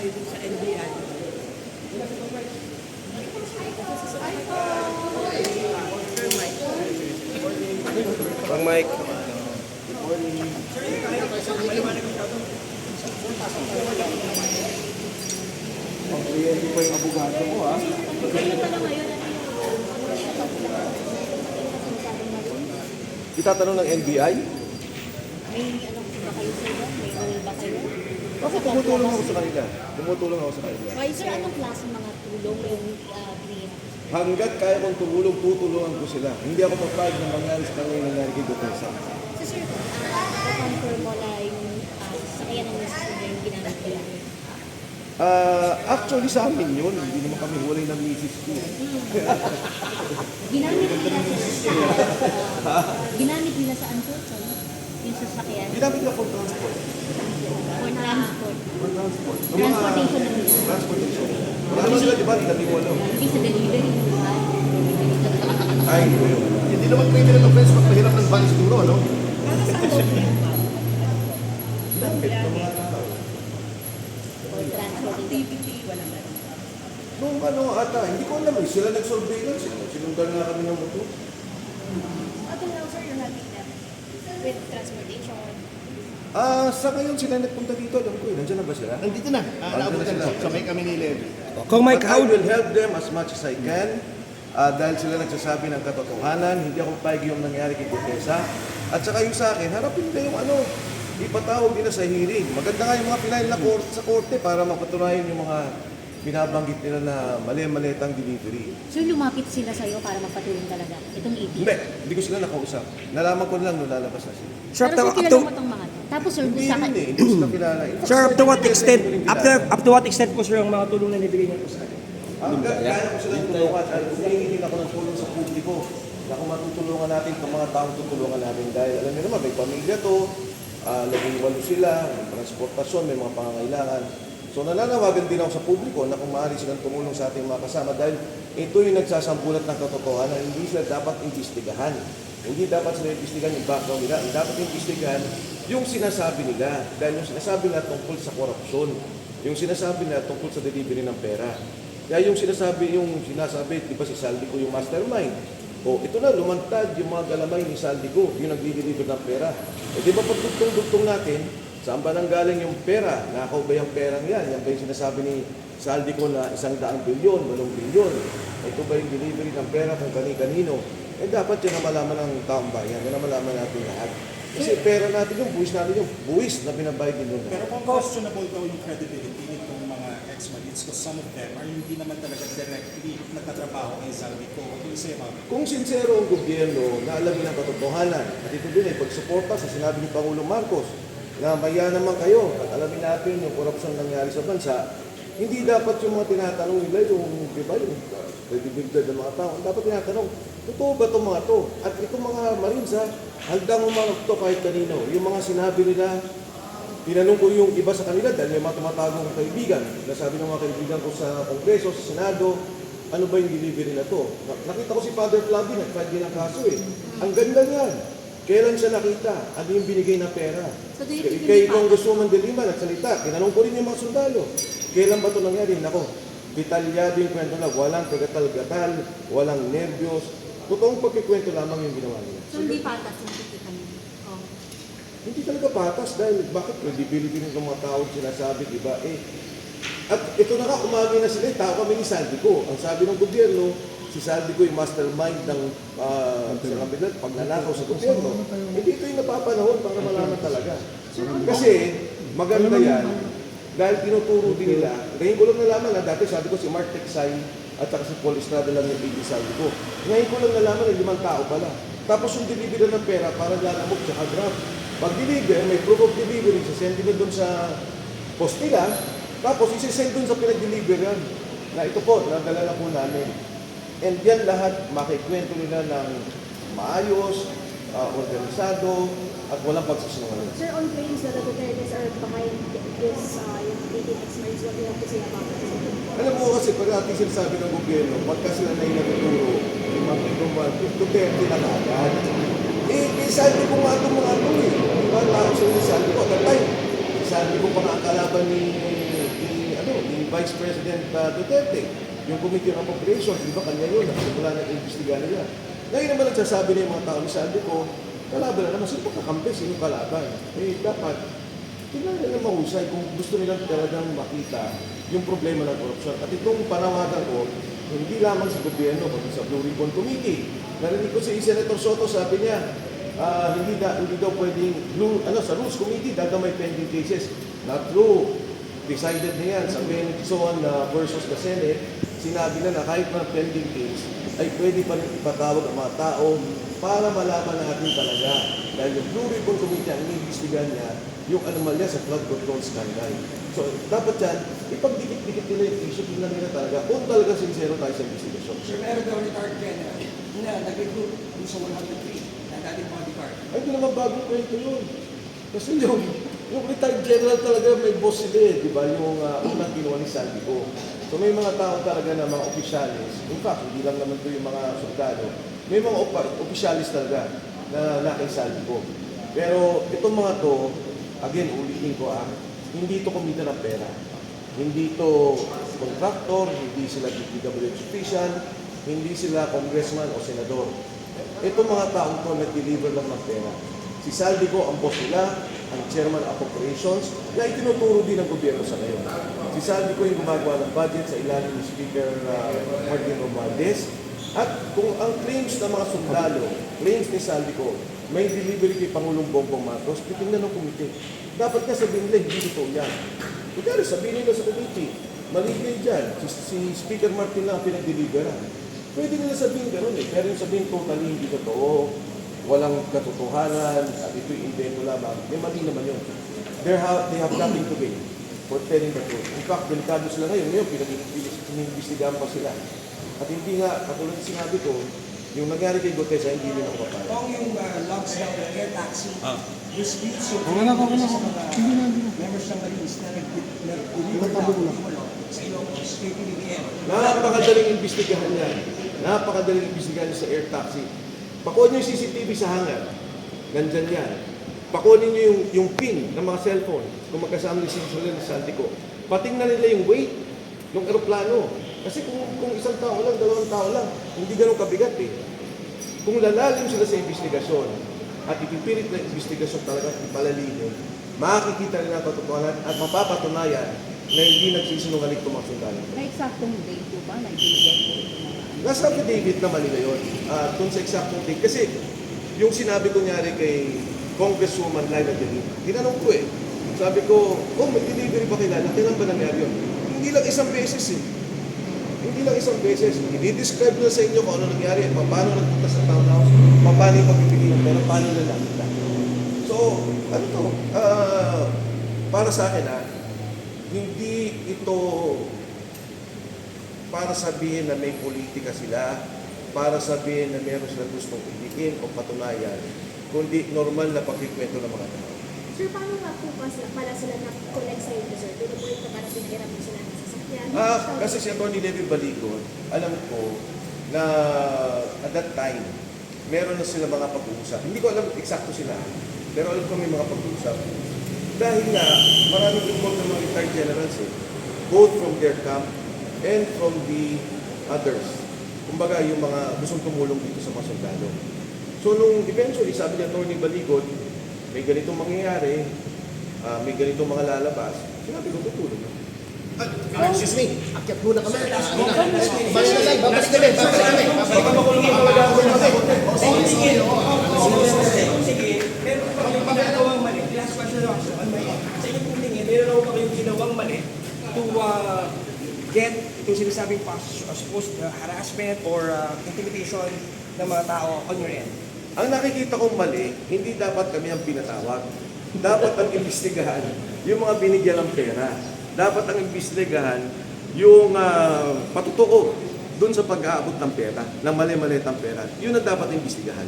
tayo dun sa NBI. Sir Mike. Pang Mike. Ang kliyente pa yung abogado mo, ha? Itatanong ng NBI? May ano ba kayo sir? May role ba kayo? Bakit tumutulong ako sa kanila? Tumutulong ako sa kanila. Why sir, anong klase mga tulong yung green? Hanggat kaya kong tumulong, tutulungan ko sila. Hindi ako papayag na mangyari sa kanila yung nangyari kay Dutesa. So sir, confirm mo na yung sasakyan ng misis mo yung ginamit ko lang. Actually sa amin yun, hindi naman kami hulay ng misis ko. Ginamit nila ginamit nila saan po? Sorry. Yung sasakyan? Ginamit na for transport. For transport. For transport. Transportation na nila. Transportation. Wala naman sila, di ba? Labing walo. Hindi sa delivery. Ay, hindi yun. Hindi naman pwede na ito-friends pag mahirap ng van siguro, no? Para sa loob niya ba? For transportation. Activity, wala na. Nung ano ata, hindi ko alam eh. Sila nag-surveillance. Sinundan nga kami ng motor. Until now, sir, you're not with them with transportation. Sa ngayon sila nagpunta dito. Alam ko eh. Nandiyan na ba sila? Nandito na. Naabot na sa may kami ni Levi. Kung Mike, how will help them as much as I can dahil sila nagsasabi ng katotohanan, hindi ako payag yung nangyari kay Dutesa. At saka yung sa akin, harapin nila yung ano, ipatawag nila sa hearing. Maganda nga yung mga pinail na sa korte para mapatunayan yung mga binabanggit nila na mali-malitang delivery. So lumapit sila sa'yo para magpatulong talaga itong EP? Hindi ko sila nakausap. Nalaman ko lang nung lalabas na sila. Sir, Pero sir, kilala mo itong mga to. Tapos sir, Hindi sa rin eh, hindi ko sila kilala. sir, up to what extent, up to what extent po sir yung mga tulong na nibigay niyo po sa akin? Hanggang kaya ko silang tulungan at humingi din ako ng tulong sa publiko na kung matutulungan natin itong mga taong tutulungan natin dahil alam niyo naman may pamilya to, labing walo sila, may transportasyon, may mga pangangailangan. So nananawagan din ako sa publiko na kung maaari silang tumulong sa ating mga kasama dahil ito yung nagsasambulat ng katotohanan, hindi sila dapat imbestigahan. Hindi dapat sila imbestigahan yung background nila, ang dapat imbestigahan yung sinasabi nila dahil yung sinasabi nila tungkol sa korupsyon, yung sinasabi nila tungkol sa delivery ng pera. Kaya yung sinasabi, di ba si Saldi ko yung mastermind? O ito na, lumantad yung mga galamay ni Saldi ko, yung nagdi-deliver ng pera. E di ba pag dugtong natin, saan ba nang galing yung pera? Nakaw ba yung perang yan? Yan ba yung sinasabi ni Saldi ko na 100 bilyon, 8 bilyon? Ito ba yung delivery ng pera kung kani-kanino? Eh dapat yun na malaman ng taong bayan, yun na malaman natin lahat. Kasi pera natin yung buwis na binabayad din doon. Pero kung questionable daw yung credibility nitong mga ex-Marines, because some of them are hindi naman talaga directly nagtatrabaho kay Saldico. Ano yung sa'yo, ma'am? Kung sincero ang gobyerno na alamin ang katotohanan, at ito din ay pagsuporta sa sinabi ni Pangulong Marcos, na maya naman kayo at alamin natin yung korupsyon nangyari sa bansa, hindi dapat yung mga tinatanong nila yung, di ba, yung credibility ng mga tao. Dapat tinatanong, totoo ba itong mga to? At itong mga Marines, haldang umanap to kahit kanino. Yung mga sinabi nila, tinanong ko yung iba sa kanila dahil may mga tumatagong kaibigan. Nasabi ng mga kaibigan ko sa Kongreso, sa Senado, ano ba yung delivery na to? Nakita ko si Father Flavio, nag-file din ang kaso eh. Ang ganda niyan. Kailan siya nakita? Ano yung binigay na pera? So, do you think Kay Congresswoman De Lima, nagsalita. Tinanong ko rin yung mga sundalo. Kailan ba ito nangyari? Nako, detalyado yung kwento na walang kagatal-gatal, walang nervyos. Totoong pagkikwento lamang yung ginawa nila. So hindi patas yung tikitan niyo? Oh. Hindi talaga patas dahil bakit credibility ng mga tao sinasabi, di ba? At ito na nga, umagi na sila, tao kami ni Saldico. Ang sabi ng gobyerno, si Saldico yung mastermind ng pagnanakaw sa gobyerno. Hindi ito yung napapanahon para malaman talaga. Kasi maganda yan, dahil tinuturo din nila, ngayon ko lang nalaman na dati sabi ko si Mark Texay at saka si Paul Estrada lang yung baby Saldico. Ngayon ko lang nalaman na 5 tao pala. Tapos yung delivery ng pera para lalamog tsaka grab. Pag deliver, may proof of delivery, sasend nila doon sa post nila, tapos isisend doon sa pinag-deliveran na ito po, nadala na po namin. And yan lahat, makikwento nila ng maayos, organisado, at walang pagsasinungaling. Sir, on claims that the Dutertes are behind this, yung 18 ex-Marines, what do you have to say about that? Alam mo kasi, parati sinasabi ng gobyerno, pagka sila na inatuturo, yung mga pintuman, Duterte na kaagad. Sabi ko nga itong mga ito eh. Diba, lahat sila sabi ko, at that time, sabi ko pa nga ang kalaban ni ni Vice President Duterte. Yung Committee on Appropriations, di ba kanya yun, nagsimula na investiga nila. Ngayon naman nagsasabi na yung mga tao ni Saldico, kalaban na naman, sino pa kakampi, sino kalaban? Eh, dapat, tingnan nila mahusay kung gusto nilang talagang makita yung problema ng korupsyon. At itong panawagan ko, hindi lamang sa gobyerno, kundi sa Blue Ribbon Committee. Narinig ko si Senator Soto, sabi niya, hindi daw pwedeng sa Rules Committee, dadamay pending cases. Not true. Decided na yan sa Benetton versus the Senate. Sinabi na kahit na pending case, ay pwede pa rin ipatawag ang mga tao para malaman natin talaga. Dahil yung Blue Ribbon Committee ang iniimbestigahan niya yung anomalya sa flood control scandal. So, dapat yan, ipagdikit-dikit nila yung issue, tingnan nila talaga kung talaga sincero tayo sa investigasyon. Sir, meron daw retired general na nag-recruit sa 103 na dating bodyguard. Ay, ito naman bagong kwento yun. Kasi yung retired general talaga may boss sila eh, di ba? Yung unang ginawa ni Saldico. So may mga tao talaga na mga opisyalis, in fact, hindi lang naman ito yung mga sundalo, may mga opisyalis talaga na kay Saldico. Pero itong mga to, again, ulitin ko hindi ito kumita ng pera. Hindi ito contractor, hindi sila DPWH official, hindi sila congressman o senador. Itong mga taong to nag-deliver lang ng pera. Si Saldico ang boss nila, ang chairman of operations, na itinuturo din ng gobyerno sa ngayon. Si Saldico yung gumagawa ng budget sa ilalim ni Speaker Martin Romualdez. At kung ang claims ng mga sundalo, claims ni Saldico, may delivery kay Pangulong Bongbong Marcos, titingnan ng komite. Dapat nga sabihin nila, hindi totoo yan. Kaya sabihin nila sa komite, mali kayo dyan. Si Speaker Martin lang ang pinag-deliveran. Pwede nila sabihin gano'n eh. Pero yung sabihin totally hindi totoo, walang katotohanan, at ito'y invento lamang, may mali naman yun. They have nothing to gain for telling the truth. In fact, delikado sila ngayon, pinag-iimbestigahan pa sila. At hindi nga, katulad na sinabi ko, yung nangyari kay Gotesa, hindi rin ako papayag. Kung yung logs daw ng air taxi, disputes yung sa mga members ng Marines na nag-deliver sa Ilocos, kay PBBM. Napakadaling imbestigahan yan. Napakadaling imbestigahan sa air taxi. Pakunin niyo yung CCTV sa hangar. Nandyan yan. Pakunin niyo yung pin ng mga cellphone kung magkasama ni Sinsulan ni Saldico. Patingnan nila yung weight ng eroplano. Kasi kung isang tao lang, dalawang tao lang, hindi ganun kabigat eh. Kung lalalim sila sa investigasyon at ipipilit na investigasyon talaga ipalalimin, makikita rin ang katotohanan at mapapatunayan na hindi nagsisinungaling itong mga sundalo. May eksaktong date po ba na ibigay po ito mga Nasa affidavit naman nila yun. Kung sa exactong date. Kasi yung sinabi ko nyari kay Congresswoman Laila De Lima, tinanong ko eh. Sabi ko, may delivery ba kailan? Kailan ba nangyari yun? Hindi lang isang beses eh. Hindi lang isang beses. I-describe na sa inyo kung ano nangyari, paano nagpunta sa townhouse, paano yung pagbibigay ng pera, paano na nakita. So, ano to? Para sa akin hindi ito para sabihin na may politika sila, para sabihin na meron sila gustong ibikin o patunayan, kundi normal na pagkikwento ng mga tao. Sir, paano nga po pala sila na-connect sa inyo, sir? Pero po ito para pinahirap sila ng sasakyan? Kasi si Atty. Levy Baligon, alam ko na at that time, meron na sila mga pag-uusap. Hindi ko alam eksakto sila, pero alam ko may mga pag-uusap. Dahil nga, maraming involved ng mga retired generals both from their camp and from the others. Kumbaga, yung mga gustong tumulong dito sa mga sundalo. So, nung eventually, sabi ni Atty. Baligon, may ganitong mangyayari, may ganitong mga lalabas, sinabi ko, tutulong. Excuse me, akyat muna kami. Babalik kami. Baka makulungin talaga ako natin. Sige, meron pa kayong ginagawang mali. Last question lang, sir. Sa inyong tingin, meron pa kayong ginawang mali to get itong sinasabing supposed harassment or intimidation ng mga tao on your end? Ang nakikita kong mali, hindi dapat kami ang pinatawag. Dapat ang imbestigahan yung mga binigyan ng pera. Dapat ang imbestigahan yung patutuo doon sa pag-aabot ng pera, ng mali-malitang pera. Yun ang dapat imbestigahan.